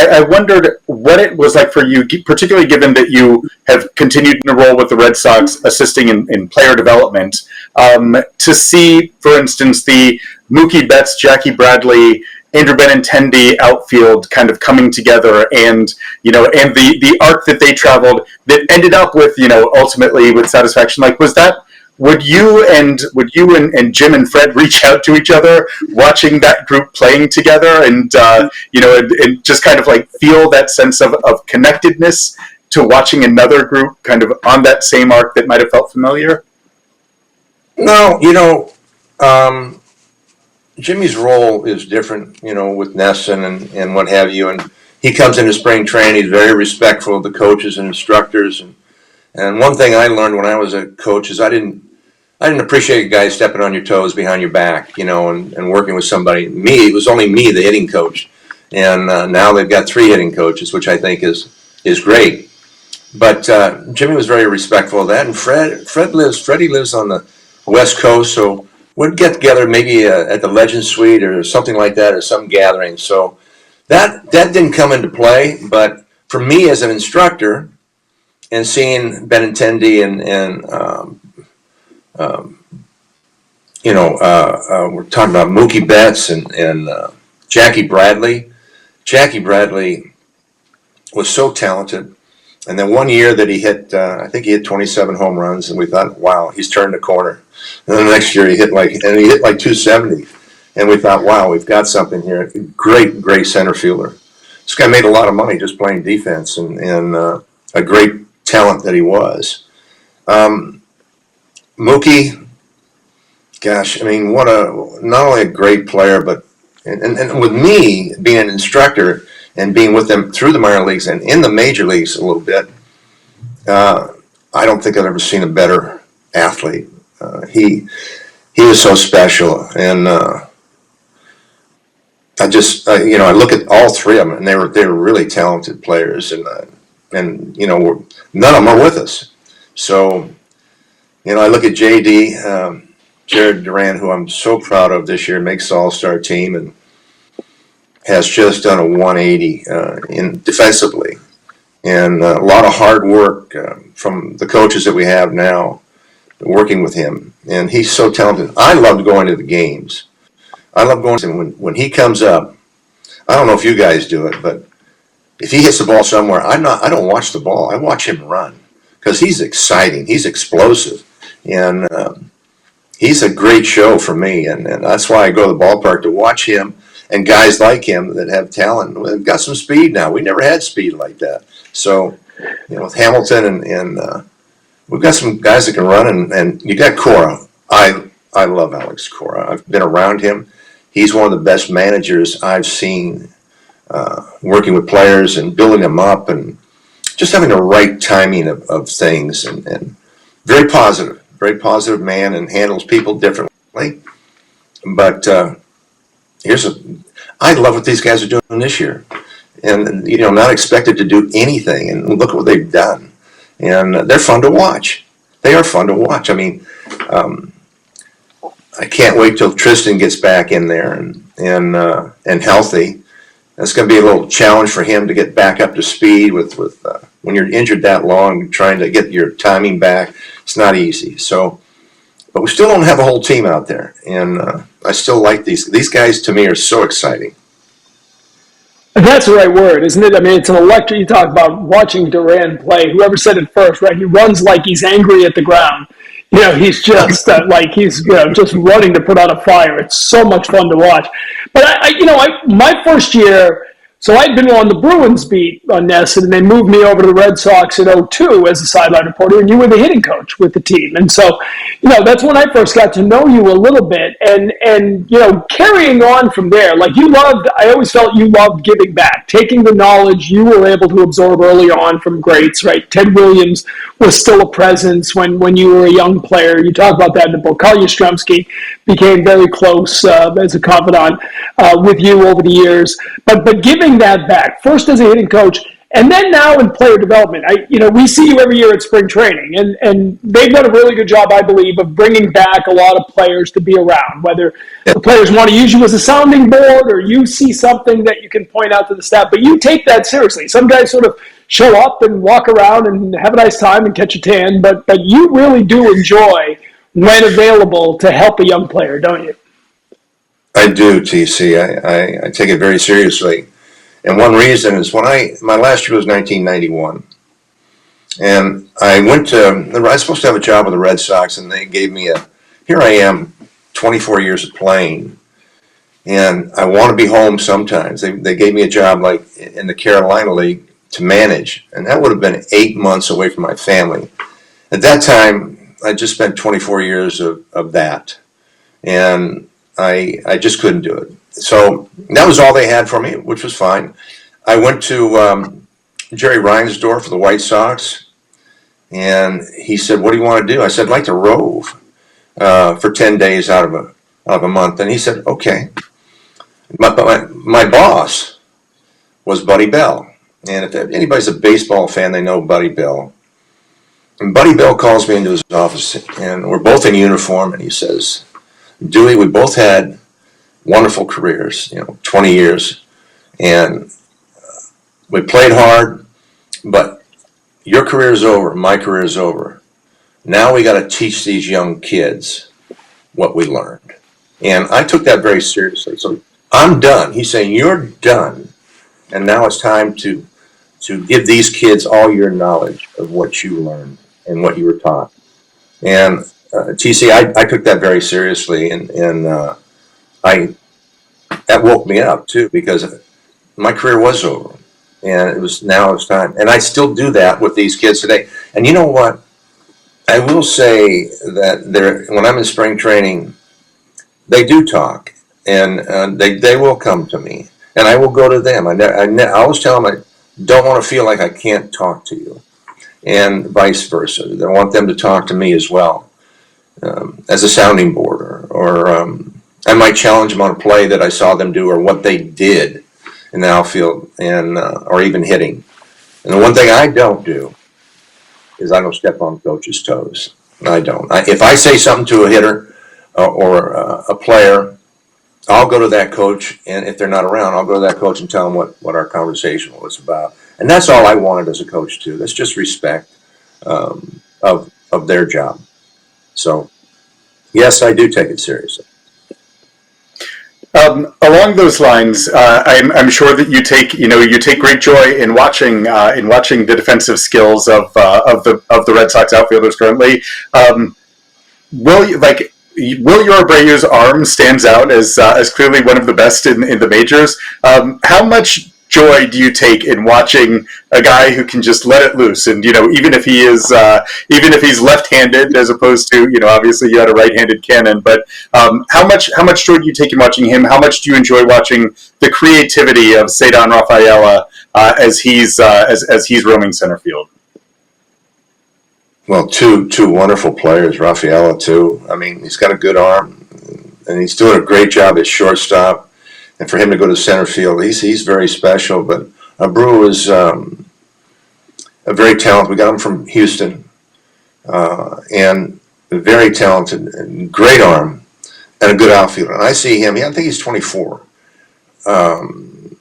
I wondered what it was like for you, particularly given that you have continued in a role with the Red Sox, assisting in player development, to see, for instance, the Mookie Betts, Jackie Bradley, Andrew Benintendi outfield kind of coming together, and and the arc that they traveled that ended up with ultimately with satisfaction. Like, was that? Would you and Jim and Fred reach out to each other watching that group playing together, and and just kind of like feel that sense of connectedness to watching another group kind of on that same arc that might have felt familiar? No, Jimmy's role is different, with Nesson and what have you. And he comes into spring training. He's very respectful of the coaches and instructors. And one thing I learned when I was a coach is I didn't appreciate guys stepping on your toes behind your back, and working with somebody. It was only me, the hitting coach. And now they've got 3 hitting coaches, which I think is great. But Jimmy was very respectful of that. And Freddie lives on the West Coast, so we'd get together maybe at the Legend Suite or something like that, or some gathering. So that didn't come into play. But for me as an instructor, and seeing Benintendi and we're talking about Mookie Betts and Jackie Bradley. Jackie Bradley was so talented. And then one year that he hit, I think he hit 27 home runs, and we thought, wow, he's turned the corner. And then the next year he hit like 270, and we thought, wow, we've got something here. Great center fielder. This guy made a lot of money just playing defense, and a great talent that he was. Mookie, gosh, I mean, not only a great player, but and with me being an instructor and being with them through the minor leagues and in the major leagues a little bit, I don't think I've ever seen a better athlete. He was so special, and I look at all 3 of them, and they were really talented players, and none of them are with us. So, I look at JD, Jared Duran, who I'm so proud of this year, makes the All-Star team and has just done a 180 defensively, and a lot of hard work from the coaches that we have now working with him, and he's so talented. I love going to the games. I love going to him when he comes up. I don't know if you guys do it, but if he hits the ball somewhere, I don't watch the ball. I watch him run, because he's exciting. He's explosive, and he's a great show for me, and that's why I go to the ballpark, to watch him and guys like him that have talent. We've got some speed now. We never had speed like that. So, with Hamilton and we've got some guys that can run, and you got Cora. I love Alex Cora. I've been around him. He's one of the best managers I've seen, working with players and building them up, and just having the right timing of things, and very positive man, and handles people differently. But I love what these guys are doing this year, and not expected to do anything, and look what they've done, and they're fun to watch. They are fun to watch. I mean, I can't wait till Tristan gets back in there and healthy. That's going to be a little challenge for him to get back up to speed with when you're injured that long, trying to get your timing back. It's not easy. So, but we still don't have a whole team out there, and I still like these guys. To me, are so exciting. And that's the right word, isn't it? I mean, it's an electric. You talk about watching Duran play. Whoever said it first, right? He runs like he's angry at the ground. He's just like he's just running to put out a fire. It's so much fun to watch. But my first year, so I'd been on the Bruins beat on Nesson, and they moved me over to the Red Sox in 2002 as a sideline reporter, and you were the hitting coach with the team. And so, that's when I first got to know you a little bit, and carrying on from there, like I always felt you loved giving back, taking the knowledge you were able to absorb early on from greats, right? Ted Williams was still a presence when you were a young player. You talk about that in the book. Carl Yastrzemski became very close as a confidant with you over the years. But giving that back, first as a hitting coach, And then now in player development, we see you every year at spring training, and they've done a really good job, I believe, of bringing back a lot of players to be around, whether the players want to use you as a sounding board or you see something that you can point out to the staff, but you take that seriously. Some guys sort of show up and walk around and have a nice time and catch a tan, but you really do enjoy when available to help a young player, don't you? I do, TC. I take it very seriously. And one reason is my last year was 1991. And I was supposed to have a job with the Red Sox, and they gave me here I am, 24 years of playing. And I want to be home sometimes. They gave me a job like in the Carolina League to manage. And that would have been 8 months away from my family. At that time, I just spent 24 years of that. And I just couldn't do it. So that was all they had for me, which was fine. I went to Jerry Reinsdorf of the White Sox, and he said, "What do you want to do?" I said, "I'd like to rove for 10 days out of a month." And he said, "Okay." My boss was Buddy Bell, and if anybody's a baseball fan, they know Buddy Bell. And Buddy Bell calls me into his office, and we're both in uniform, and he says, "Dewey, we both had wonderful careers, 20 years, and we played hard, but your career is over, my career is over. Now we got to teach these young kids what we learned." And I took that very seriously. So I'm done. He's saying, "You're done, and now it's time to give these kids all your knowledge of what you learned and what you were taught." And TC, I took that very seriously, and that woke me up too, because my career was over, and now it's time. And I still do that with these kids today. And you know what? I will say that when I'm in spring training, they do talk, and they will come to me, and I will go to them. I always tell them I don't want to feel like I can't talk to you, and vice versa. I want them to talk to me as well, as a sounding board, or I might challenge them on a play that I saw them do or what they did in the outfield, and or even hitting. And the one thing I don't do is I don't step on coach's toes. I don't. If I say something to a hitter or a player, I'll go to that coach, and if they're not around, I'll go to that coach and tell them what our conversation was about. And that's all I wanted as a coach too. That's just respect of their job. So yes, I do take it seriously. Along those lines, I'm sure that you take great joy in watching the defensive skills of the Red Sox outfielders currently. Will Abreu's arm stands out as clearly one of the best in the majors. How much joy do you take in watching a guy who can just let it loose, and even if he's left-handed as opposed to obviously you had a right-handed cannon, but how much joy do you take in watching him? How much do you enjoy watching the creativity of Ceddanne Rafaela as he's roaming center field? Well, two wonderful players, Rafaela too. I mean, he's got a good arm, and he's doing a great job at shortstop. And for him to go to center field, he's very special. But Abreu is a very talented. We got him from Houston, and very talented, and great arm, and a good outfielder. And I see him. I think he's 24.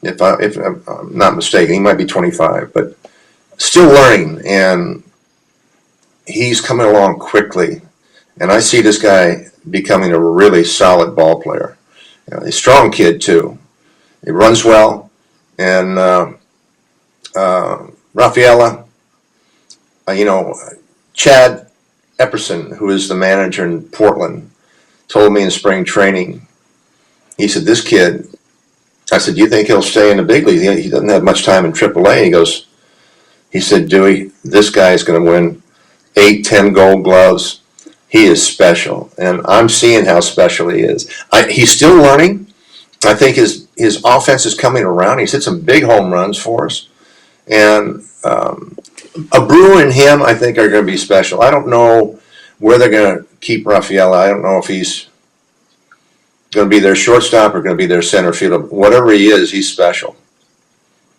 If I'm not mistaken, he might be 25, but still learning, and he's coming along quickly. And I see this guy becoming a really solid ball player. He's a strong kid too. He runs well, and Rafaela, Chad Epperson, who is the manager in Portland, told me in spring training. He said, "This kid," I said, "Do you think he'll stay in the big league? He doesn't have much time in AAA." He said, "Dewey, this guy is going to win 8, 10 Gold Gloves. He is special," and I'm seeing how special he is. He's still learning. I think his offense is coming around. He's hit some big home runs for us, and Abreu and him, I think, are going to be special. I don't know where they're going to keep Rafaela. I don't know if he's going to be their shortstop or going to be their center fielder. Whatever he is, he's special.